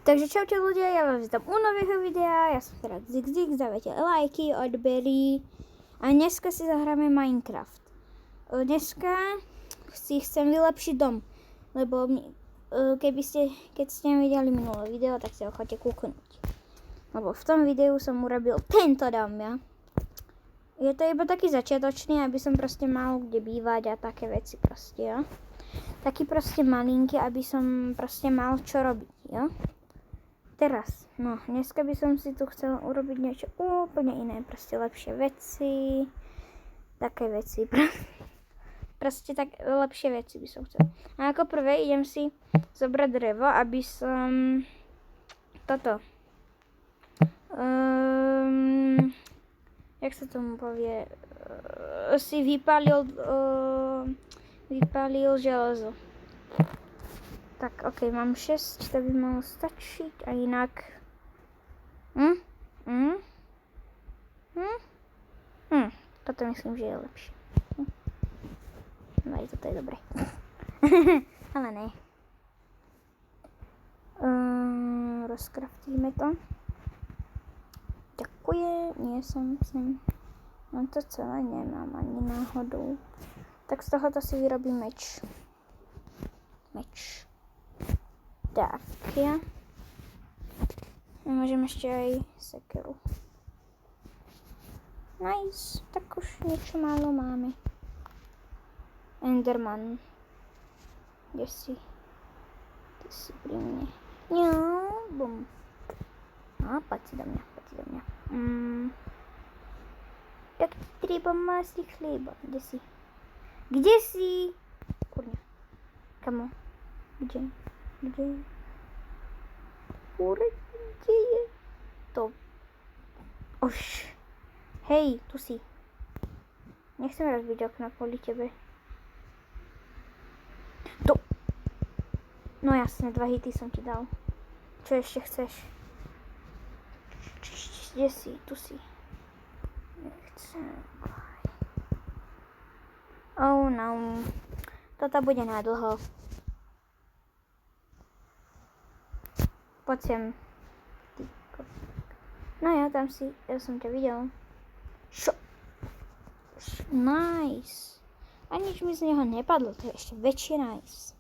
Takže čaute ľudia, ja vás vítam u nového videa, ja som teraz Zigzig, dávajte lajky, odbery a dneska si zahráme Minecraft. Dneska si chcem vylepšiť dom, lebo keď ste nevideli minulé video, tak si ho chodite kúknúť. Lebo v tom videu som urobil tento dom, ja. Je to iba taký začiatočný, aby som proste mal kde bývať a také veci proste, ja. Taký proste malinký, aby som proste mal čo robiť, ja. Teraz, no, dneska by som si tu chcel urobiť niečo úplne iné, proste lepšie veci, také veci, proste tak lepšie veci by som chcel. A ako prvé idem si zobrať drevo, aby som toto, jak sa tomu povie, si vypálil železo. Tak, ok, mám 6, to by malo stačiť a inak... Toto myslím, že je lepšie. No aj toto je dobré. Ale ne. Rozkraftíme to. Ďakujem, nie som sem. No to celé nemám ani náhodou. Tak z tohoto si vyrobím meč. Tak, ja. Môžem ešte aj sekeru. Nice, tak už niečo málo máme. Enderman. Kde si? Ty si pri mne. Bum. Poď si do mňa. Tak treba masť chleba. Kde si? Kurňa. Kamo? Kde je to? Už. Hej, tu si. Nechcem rozbiť okno kvôli tebe. To. No jasne, 2 hity som ti dal. Čo ešte chceš? Kde si? Tu si. Nechcem. Oh no. Toto bude nadlho. Poď sem. No ja som ťa videl. Šo. Nice. A nič mi z neho nepadlo, to je ešte väčšie nice.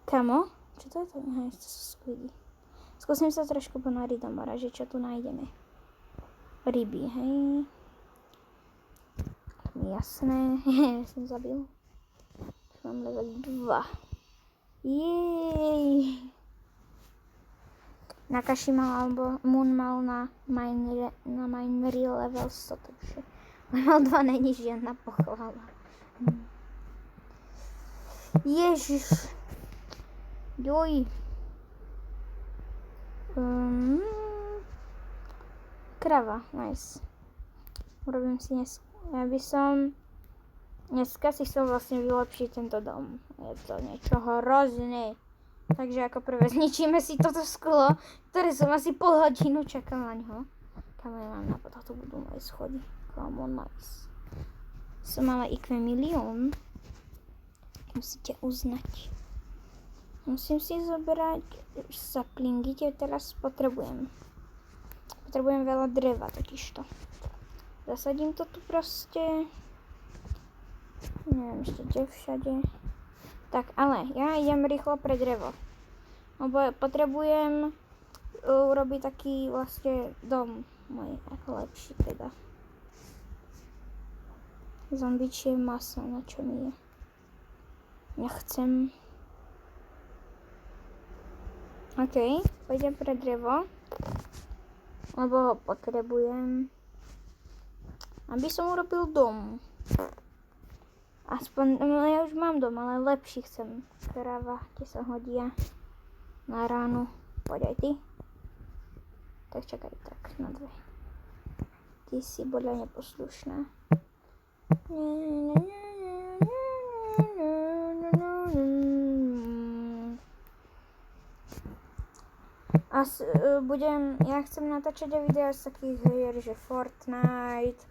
Kamo? Čo to je to? Aha, to sú squidy. Skúsim sa trošku ponoriť do mora, že čo tu nájdeme. Ryby, hej. Jasné, ja som zabil. Mám level 2. Jej. Nakashi mal, alebo Moon mal na Minery level 100, takže level 2 není žiadna pochvala. Ježiš. Joj. Krava, nice. Urobím si dneska si chcel vlastne vylepšiť tento dom. Je to niečo hrozné. Takže ako prvé zničíme si toto sklo, ktoré som asi pol hodinu čakal na ňo. Kam ja mám napad, to budú moje schody. Come on, nice. Som ale IQ milión. Musíte uznať. Musím si zobrať saplingy, tie teraz potrebujem. Potrebujem veľa dreva totižto. Zasadím to tu proste. Neviem ešte kde všade. Tak, ale ja idem rýchlo pre drevo. Lebo potrebujem urobiť taký vlastne dom môj, ako lepší teda. Zombičie maso, na čo mi je. Ja chcem. OK, pôjdem pre drevo. Lebo ho potrebujem. Aby som urobil dom. Aspoň, no ja už mám dom, ale lepší chcem. Krava, tie sa hodia na ránu. Poď aj ty. Tak čakaj, tak na 2. Ty si podľa neposlušná. Ja chcem natáčať aj videá z takých hier, že Fortnite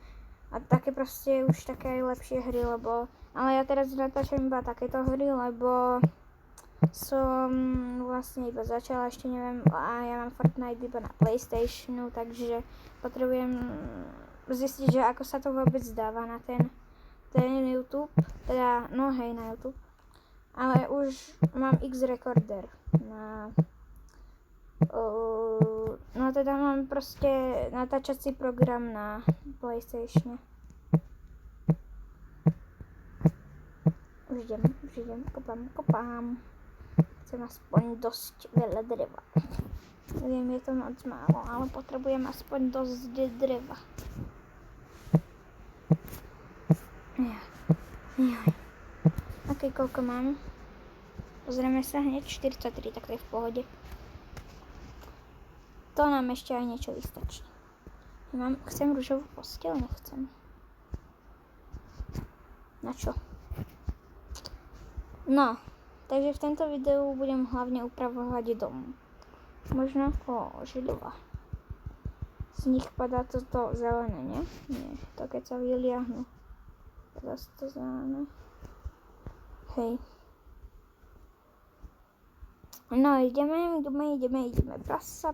a také proste už také aj lepšie hry, ale ja teraz natáčam iba takéto hry, lebo som vlastne iba začala, ešte neviem, a ja mám Fortnite iba na PlayStationu, takže potrebujem zistiť, že ako sa to vôbec dáva na ten YouTube, teda, no hej, na YouTube. Ale už mám X-Recorder na... no teda mám proste natáčací program na PlayStatione. Už idem, kopám. Chcem aspoň dosť veľa dreva. Viem, je to moc málo, ale potrebujem aspoň dosť dreva. Ok, koľko mám? Pozrieme sa hneď, 43, tak to je v pohode. To nám ešte aj niečo vystačí. Chcem ružovú posteľ? Nechcem. Na čo? No, takže v tomto videu budem hlavne upravovať dom. Možno židova. Z nich padá toto zelené, nie? Nie, to keď sa vyliahnu. Zase to zelené. Hej. No, ideme. Prasa.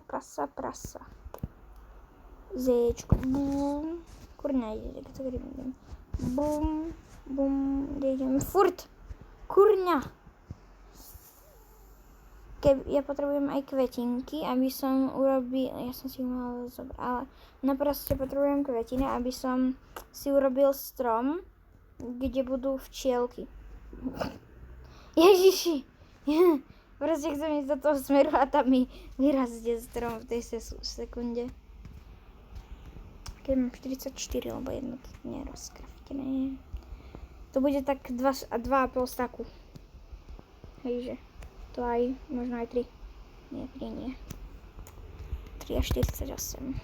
Zéčko, bum. Kurňa, ide, keď to idem. Bum, kde ideme? Furt! Kurňa! Ja potrebujem aj kvetinky, aby som urobil... Ja som si mal zobrať, ale... No proste potrebujem kvetiny, aby som si urobil strom, kde budú včielky. Ježiši! Proste chcem ísť do toho smeru a tam mi vyrastie strom v tej sekunde. Keď mám 44, lebo jedno to nie je rozkraftené. To bude tak 2,5 staku. Hejže. To aj, možno aj 3. Nie, 3 nie. 3 a 48.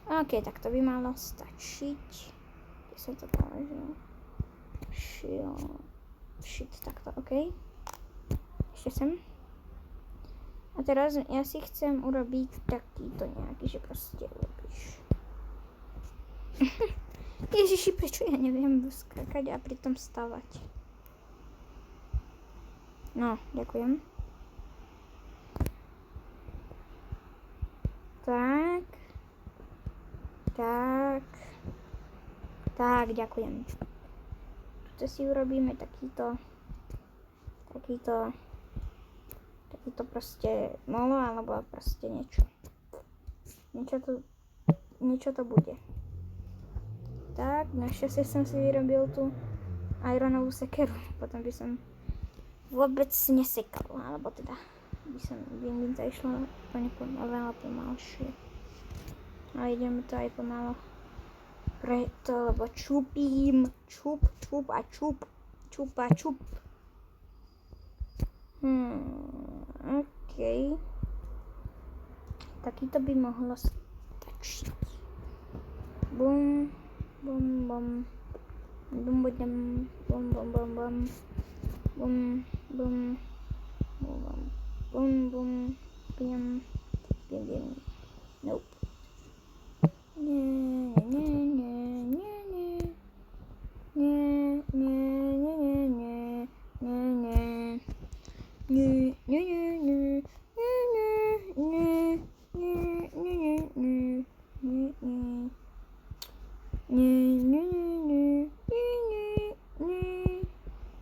Ok, tak to by malo stačiť. Kde som to položil? Shit, takto, ok. Ešte sem. A teraz ja si chcem urobiť takýto nejaký, že proste urobíš. Ježiši, prečo ja neviem skakať a pritom stavať? No, ďakujem. Tak, ďakujem. Tuto si urobíme takýto proste molo, alebo proste niečo. Niečo to bude. Tak, našťastie som si vyrobil tú ironovú sekeru, potom by som vôbec nesekal, alebo teda by mi to išlo veľa pomalšie. A ideme to aj pomalo preto, lebo čupím, čup a čup. Ok. Takýto by mohlo stačiť. Bum. Nope.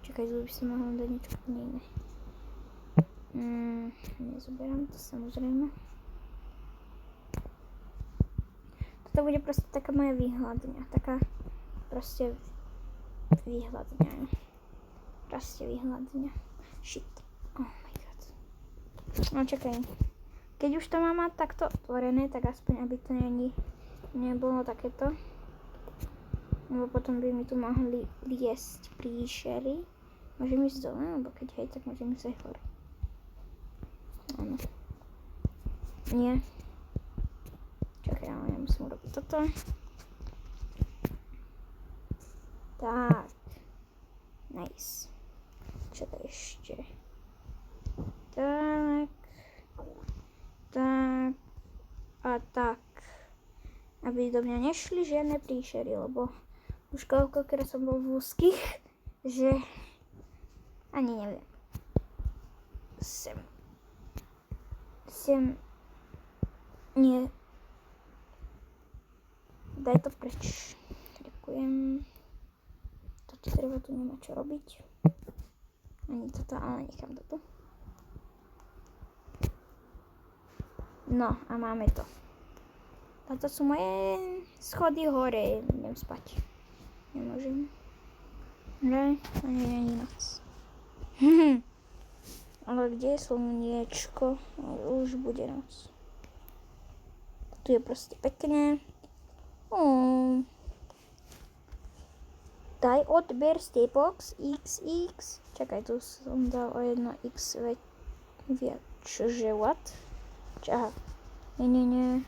Čakaj, by som mohla dať niečo iné. Nezoberám to samozrejme. Toto bude proste taká moja výhľadňa. Taká proste výhľadňa. Shit. Oh my god. No čakaj. Keď už to mám mať takto otvorené, tak aspoň aby to nebolo takéto. Lebo potom by mi tu mohli liesť príšery. Môžem ísť dole, alebo keď hej, tak môžem ísť aj hore. Áno. Nie. Čakaj, ale ja musím urobiť toto. Tak. Nice. Čo to ešte? Tak. A tak. Aby do mňa nešli žiadne príšery, lebo už koľkokrát som bol v úzkých, že ani neviem. Nie. Daj to preč. Ďakujem. Toto drevo tu nemá čo robiť. Ani toto, ale nechám toto. No a máme to. Toto sú moje schody hore. Idem spať. Nemôžem. Ne, ani není noc. Ale kde je slniečko? Už bude noc. Tu je proste pekné. Daj odber Stapbox XX. Čakaj, tu som dal o jedno X viac. Čože, what? Aha. Nie.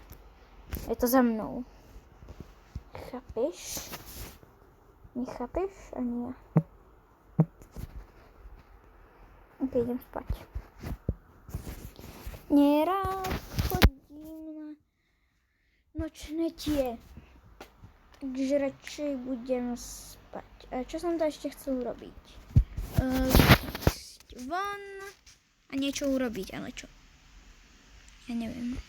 Je to za mnou. Chápeš? Nechápeš? Ani ja. Ok, idem spať. Nerád chodím na nočné tie. Takže radšej budem spať. A čo som to ešte chcel urobiť? Von a niečo urobiť, ale čo? Ja neviem.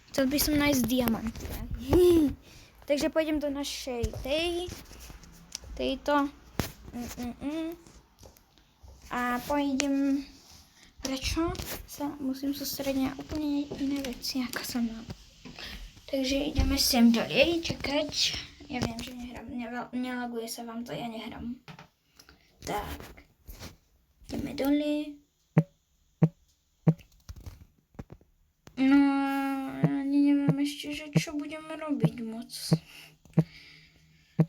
Chcel by som nájsť diamanty. Takže pôjdem do našej tejto. A pôjdem. Prečo sa musím sústrediť na úplne iné veci, ako som mal. Takže ideme sem dole, čakať. Ja viem, že nehrám. Nelaguje sa vám to, ja nehrám. Tak. Ideme dole. No, ani neviem ešte, že čo budeme robiť moc.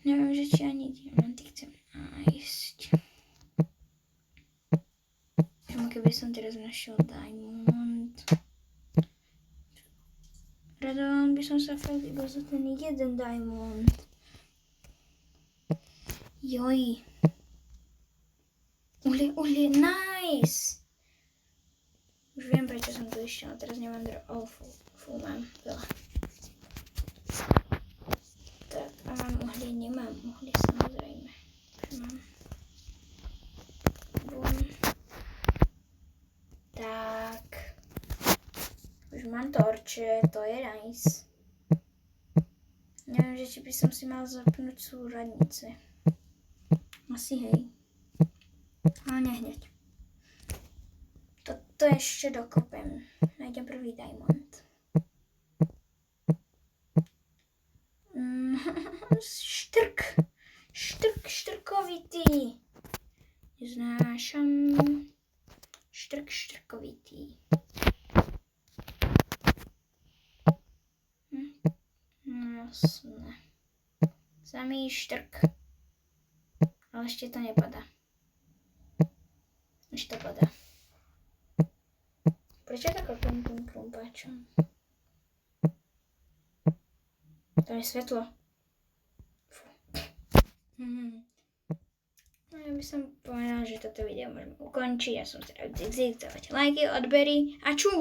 Neviem, že či ani diamanty chcem nájsť. Keby som teraz našiel diamond. Radoval by som sa fakt iba za ten jeden diamond. Joj. Uhlie, nice! Už viem, prečo som tu išiel, teraz nemám full mám veľa. Tak, a mám uhlie, nemám uhlie, samozrejme. Už mám. Bum. Tak. Už mám torče, to je nice. Neviem, že či by som si mal zapnúť súradnice. Asi hej. Ale nehneď. To ešte dokopem. Nájdem prvý diamond. Štrkovitý. Neznášam. Štrkovitý. Jasné. Samý štrk. Ale ešte to nepadá. Už to padá. Prečo taká krumpáčom? To je svetlo. No ja by som povedala, že toto video môžeme ukončiť. Ja som teda dávajte lajky, odbery a čau!